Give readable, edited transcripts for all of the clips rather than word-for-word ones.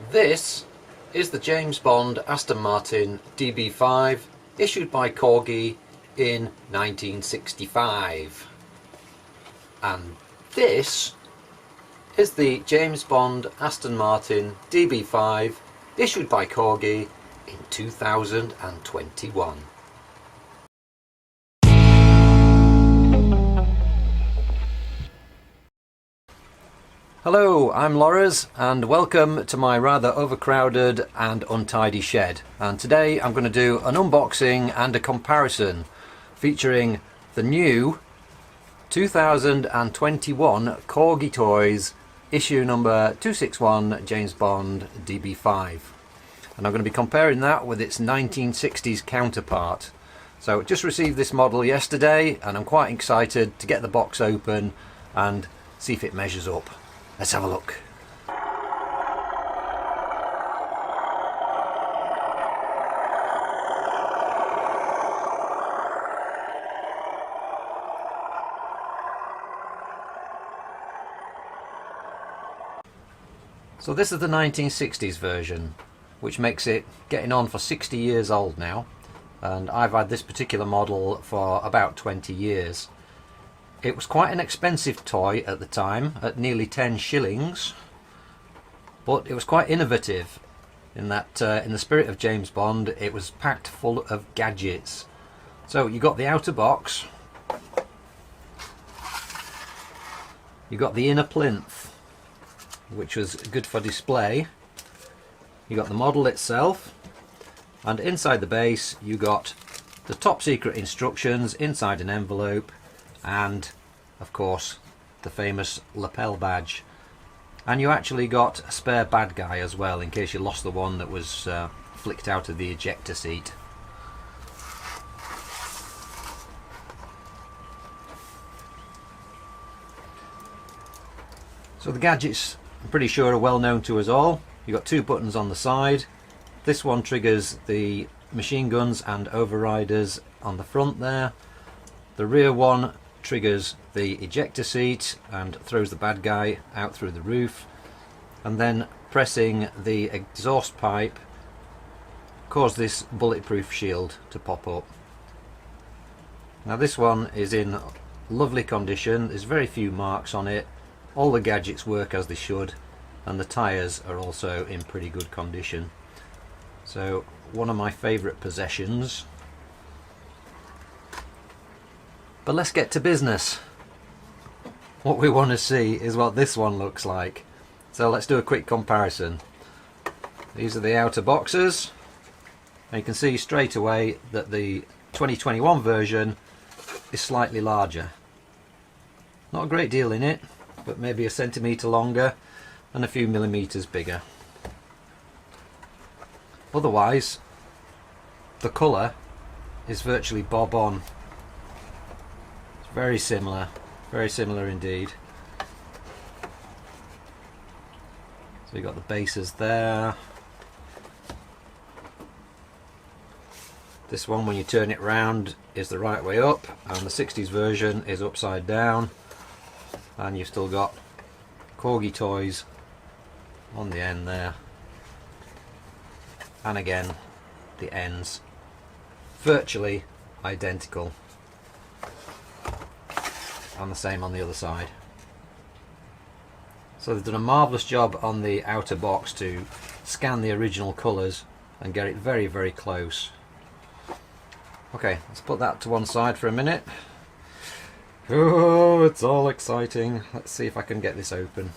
This is the James Bond Aston Martin DB5 issued by Corgi in 1965. And this is the James Bond Aston Martin DB5 issued by Corgi in 2021. Hello, I'm Laura's and welcome to my rather overcrowded and untidy shed. And today I'm going to do an unboxing and a comparison featuring the new 2021 Corgi Toys issue number 261 James Bond DB5. And I'm going to be comparing that with its 1960s counterpart. So just received this model yesterday and I'm quite excited to get the box open and see if it measures up. Let's have a look. So this is the 1960s version, which makes it getting on for 60 years old now, and I've had this particular model for about 20 years. It was quite an expensive toy at the time, at nearly 10 shillings, but it was quite innovative in that in the spirit of James Bond it was packed full of gadgets. So you got the outer box, you got the inner plinth, which was good for display, you got the model itself, and inside the base you got the top secret instructions inside an envelope, and of course the famous lapel badge. And you actually got a spare bad guy as well, in case you lost the one that was flicked out of the ejector seat. So the gadgets, I'm pretty sure, are well known to us all. You've got two buttons on the side. This one triggers the machine guns and overriders on the front there. The rear one triggers the ejector seat and throws the bad guy out through the roof, and then pressing the exhaust pipe causes this bulletproof shield to pop up. Now this one is in lovely condition, there's very few marks on it, all the gadgets work as they should, and the tyres are also in pretty good condition. So one of my favourite possessions. But let's get to business. What we want to see is what this one looks like. So let's do a quick comparison. These are the outer boxes. And you can see straight away that the 2021 version is slightly larger. Not a great deal in it, but maybe a centimetre longer and a few millimetres bigger. Otherwise, the colour is virtually bob on. Very similar indeed. So you got the bases there. This one, when you turn it round, is the right way up, and the 60s version is upside down. And you've still got Corgi Toys on the end there. And again, the ends virtually identical. And the same on the other side. So they've done a marvellous job on the outer box to scan the original colours and get it very, very close. Okay, let's put that to one side for a minute. Oh, it's all exciting. Let's see if I can get this open.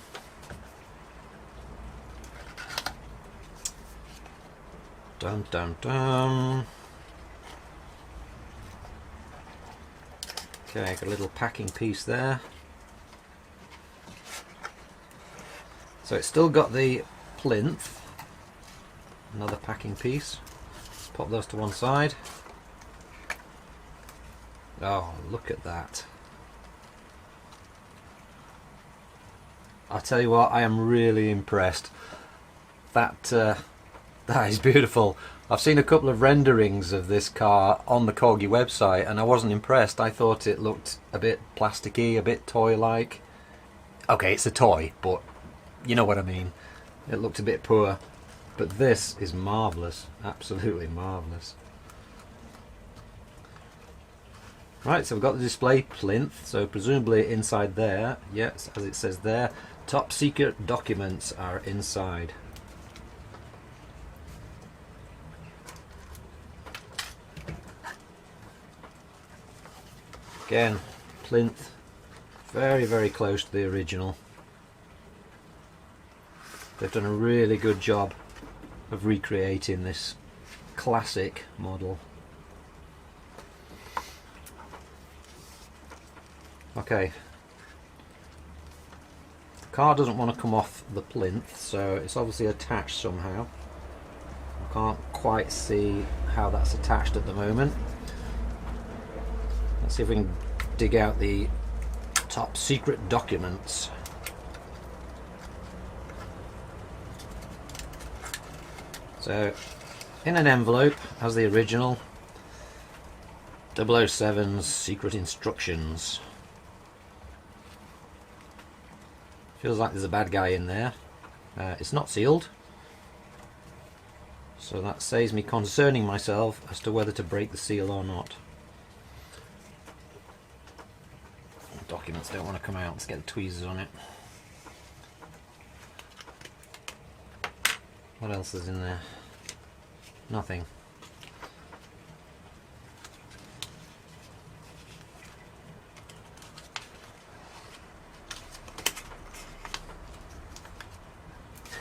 Dun dun dun. Okay, got a little packing piece there. So it's still got the plinth, another packing piece. Let's pop those to one side. Oh, look at that. I tell you what, I am really impressed. That is beautiful. I've seen a couple of renderings of this car on the Corgi website and I wasn't impressed. I thought it looked a bit plasticky, a bit toy-like. Okay, it's a toy, but you know what I mean. It looked a bit poor. But this is marvellous, absolutely marvellous. Right, so we've got the display plinth, so presumably inside there, yes, as it says there, top secret documents are inside. Again, plinth, very, very close to the original. They've done a really good job of recreating this classic model. Okay, the car doesn't want to come off the plinth, so it's obviously attached somehow. I can't quite see how that's attached at the moment. Let's see if we can dig out the top secret documents. So, in an envelope, as the original, 007's secret instructions. Feels like there's a bad guy in there. It's not sealed, so that saves me concerning myself as to whether to break the seal or not. Documents don't want to come out. Let's get the tweezers on it. What else is in there? Nothing.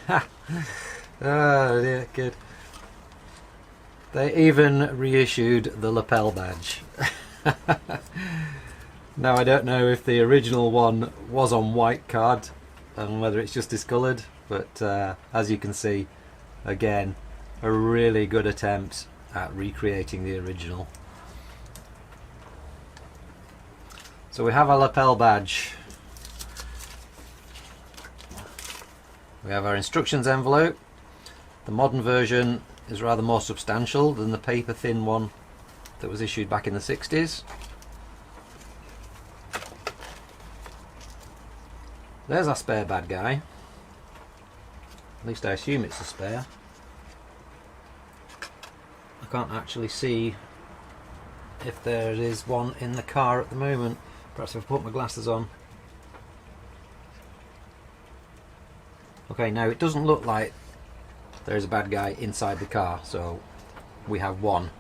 Ha! Oh dear, good. They even reissued the lapel badge. Now I don't know if the original one was on white card and whether it's just discoloured, but as you can see, again, a really good attempt at recreating the original. So we have our lapel badge. We have our instructions envelope. The modern version is rather more substantial than the paper thin one that was issued back in the 60s. There's our spare bad guy. At least I assume it's a spare. I can't actually see if there is one in the car at the moment. Perhaps if I put my glasses on. Okay, now it doesn't look like there's a bad guy inside the car, so we have one.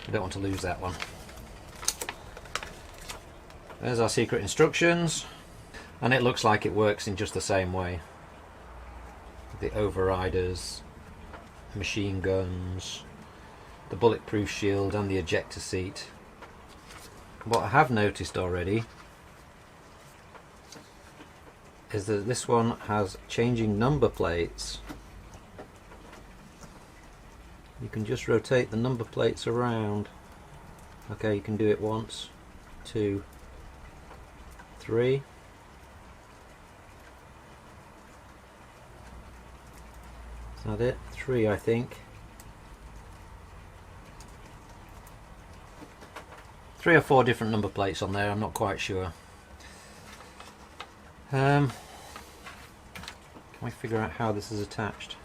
We don't want to lose that one. There's our secret instructions, and it looks like it works in just the same way. The overriders, machine guns, the bulletproof shield and the ejector seat. What I have noticed already is that this one has changing number plates. You can just rotate the number plates around. Okay, you can do it once, 2, 3. Is that it? 3, I think. 3 or 4 different number plates on there, I'm not quite sure. Can we figure out how this is attached?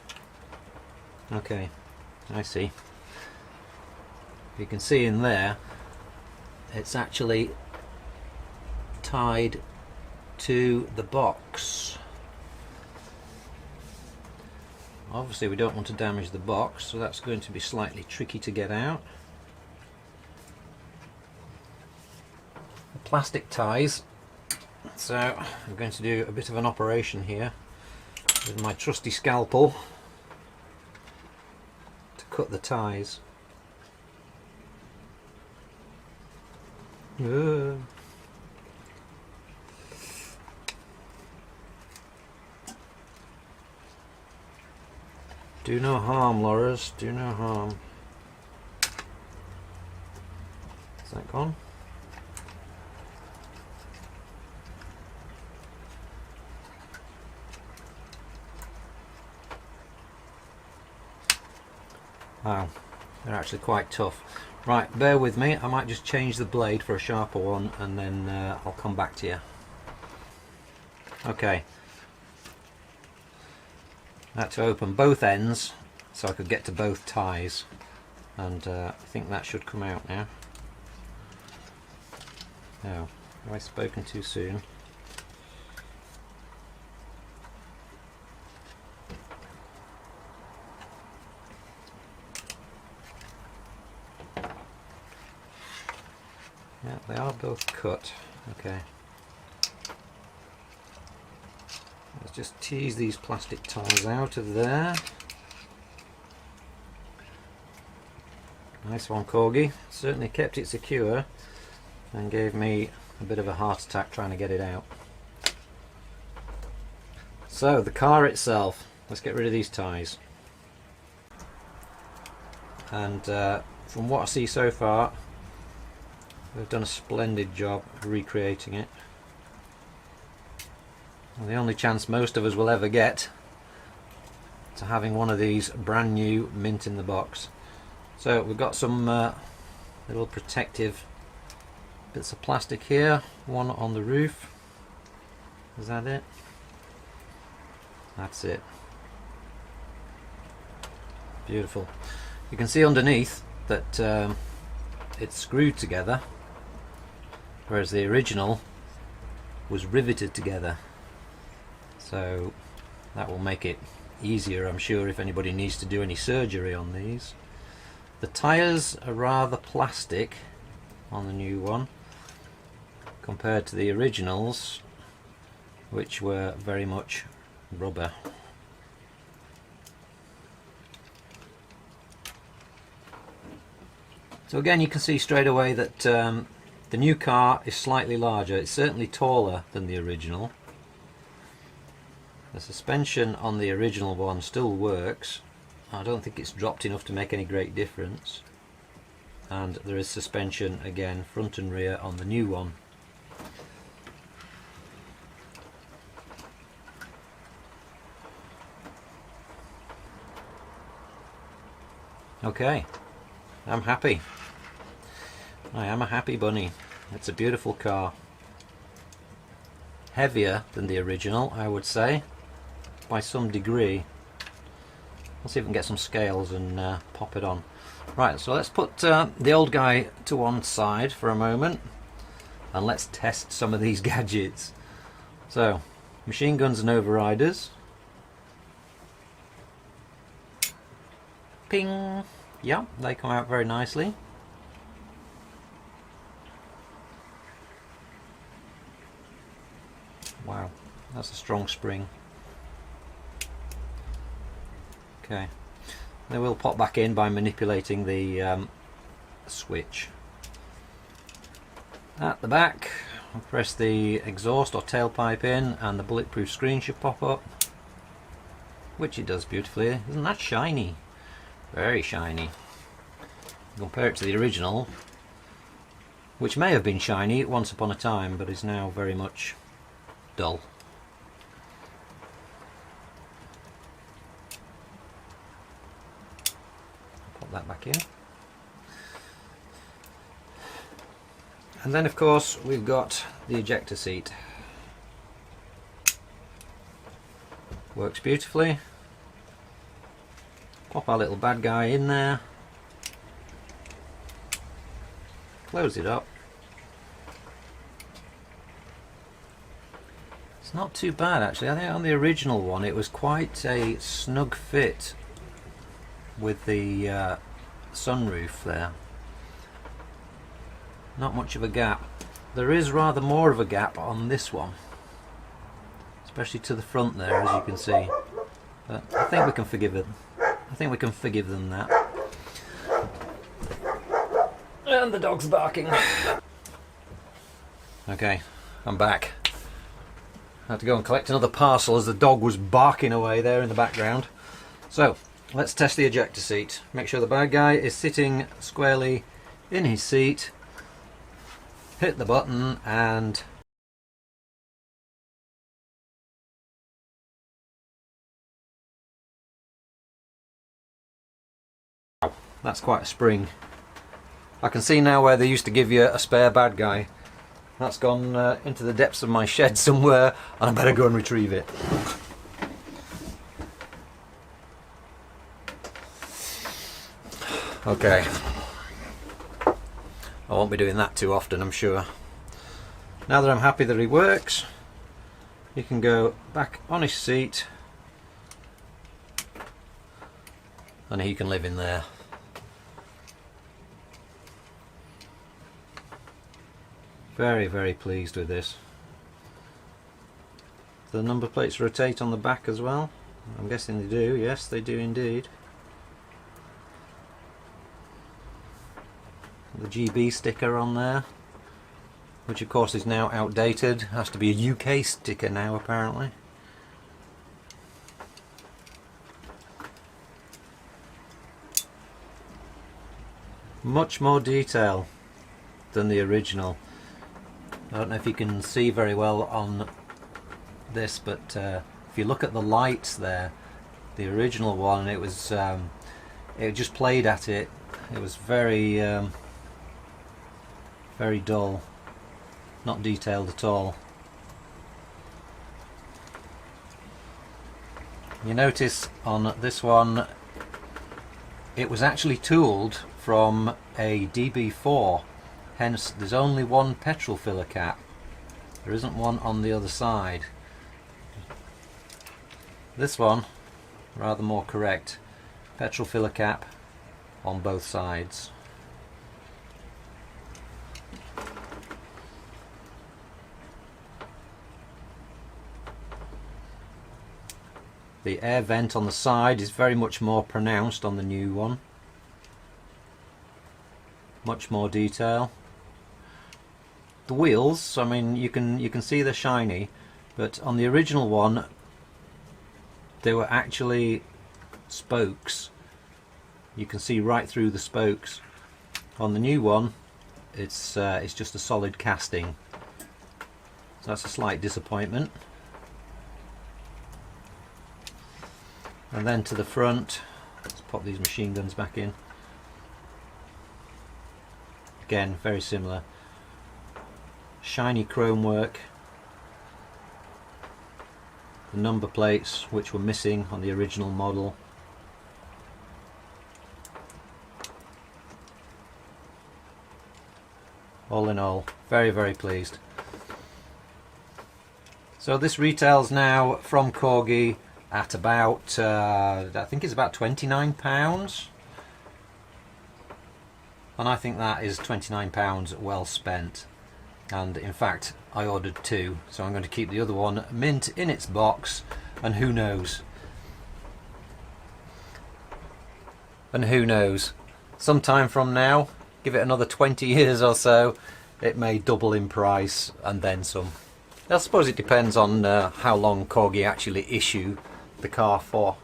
Okay, I see. You can see in there, it's actually tied to the box. Obviously we don't want to damage the box, so that's going to be slightly tricky to get out. The plastic ties. So I'm going to do a bit of an operation here with my trusty scalpel to cut the ties. Do no harm, Laura's, do no harm. Is that gone? Wow, they're actually quite tough. Right, bear with me, I might just change the blade for a sharper one and then I'll come back to you. Okay. Now to open both ends so I could get to both tyres, and I think that should come out now. Now, have I spoken too soon? Yeah, they are both cut. Okay. Let's just tease these plastic ties out of there. Nice one, Corgi. Certainly kept it secure and gave me a bit of a heart attack trying to get it out. So, the car itself. Let's get rid of these ties. And from what I see so far, they've done a splendid job of recreating it. Well, the only chance most of us will ever get to having one of these brand new mint in the box. So we've got some little protective bits of plastic here, one on the roof. Is that it? That's it. Beautiful. You can see underneath that it's screwed together, whereas the original was riveted together. So that will make it easier, I'm sure, if anybody needs to do any surgery on these. The tyres are rather plastic on the new one compared to the originals, which were very much rubber. So again, you can see straight away that the new car is slightly larger. It's certainly taller than the original. The suspension on the original one still works. I don't think it's dropped enough to make any great difference. And there is suspension again, front and rear, on the new one. Okay, I'm happy. I am a happy bunny. It's a beautiful car. Heavier than the original, I would say, by some degree. We'll see if we can get some scales and pop it on. Right, so let's put the old guy to one side for a moment and let's test some of these gadgets. So, machine guns and overriders. Ping! Yeah, they come out very nicely. Wow, that's a strong spring. Okay, they will pop back in by manipulating the switch. At the back, I'll press the exhaust or tailpipe in and the bulletproof screen should pop up, which it does beautifully. Isn't that shiny? Very shiny. Compare it to the original, which may have been shiny once upon a time, but is now very much dull. Pop that back in. And then of course we've got the ejector seat. Works beautifully. Pop our little bad guy in there. Close it up. It's not too bad actually. I think on the original one it was quite a snug fit with the sunroof there. Not much of a gap. There is rather more of a gap on this one, especially to the front there, as you can see. But I think we can forgive it. I think we can forgive them that. And the dog's barking. Okay, I'm back. I had to go and collect another parcel as the dog was barking away there in the background. So, let's test the ejector seat. Make sure the bad guy is sitting squarely in his seat. Hit the button and that's quite a spring. I can see now where they used to give you a spare bad guy. That's gone into the depths of my shed somewhere and I better go and retrieve it. Okay, I won't be doing that too often, I'm sure. Now that I'm happy that he works, you can go back on his seat and he can live in there. Very, very pleased with this. The number plates rotate on the back as well. I'm guessing they do. Yes, they do indeed. The GB sticker on there, which of course is now outdated. Has to be a UK sticker now apparently. Much more detail than the original. I don't know if you can see very well on this, but if you look at the lights there, the original one, it was it just played at it. It was very very dull, not detailed at all. You notice on this one it was actually tooled from a DB5, hence there's only one petrol filler cap. There isn't one on the other side. This one, rather more correct, petrol filler cap on both sides. The air vent on the side is very much more pronounced on the new one. Much more detail. The wheels, I mean, you can see they're shiny, but on the original one they were actually spokes. You can see right through the spokes. On the new one, it's just a solid casting. So that's a slight disappointment. And then to the front, let's pop these machine guns back in. Again, very similar. Shiny chrome work. The number plates, which were missing on the original model. All in all, very, very pleased. So this retails now from Corgi at about, I think it's about £29. And I think that is £29 well spent. And in fact, I ordered two, so I'm going to keep the other one mint in its box, and who knows? And who knows? Sometime from now, give it another 20 years or so, it may double in price and then some. I suppose it depends on how long Corgi actually issue the car for,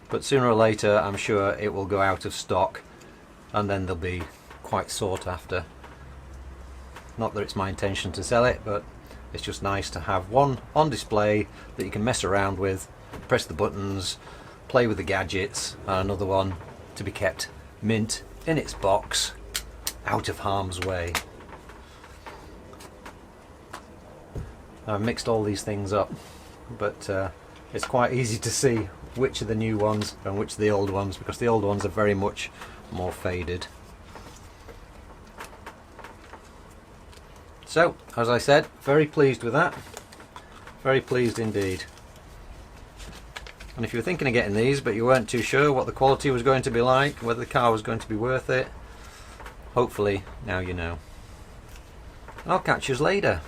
but sooner or later I'm sure it will go out of stock and then they'll be quite sought after. Not that it's my intention to sell it, but it's just nice to have one on display that you can mess around with, press the buttons, play with the gadgets, and another one to be kept mint in its box, out of harm's way. I've mixed all these things up, but it's quite easy to see which are the new ones and which are the old ones, because the old ones are very much more faded. So, as I said, very pleased with that. Very pleased indeed. And if you were thinking of getting these but you weren't too sure what the quality was going to be like, whether the car was going to be worth it, hopefully now you know. I'll catch you later.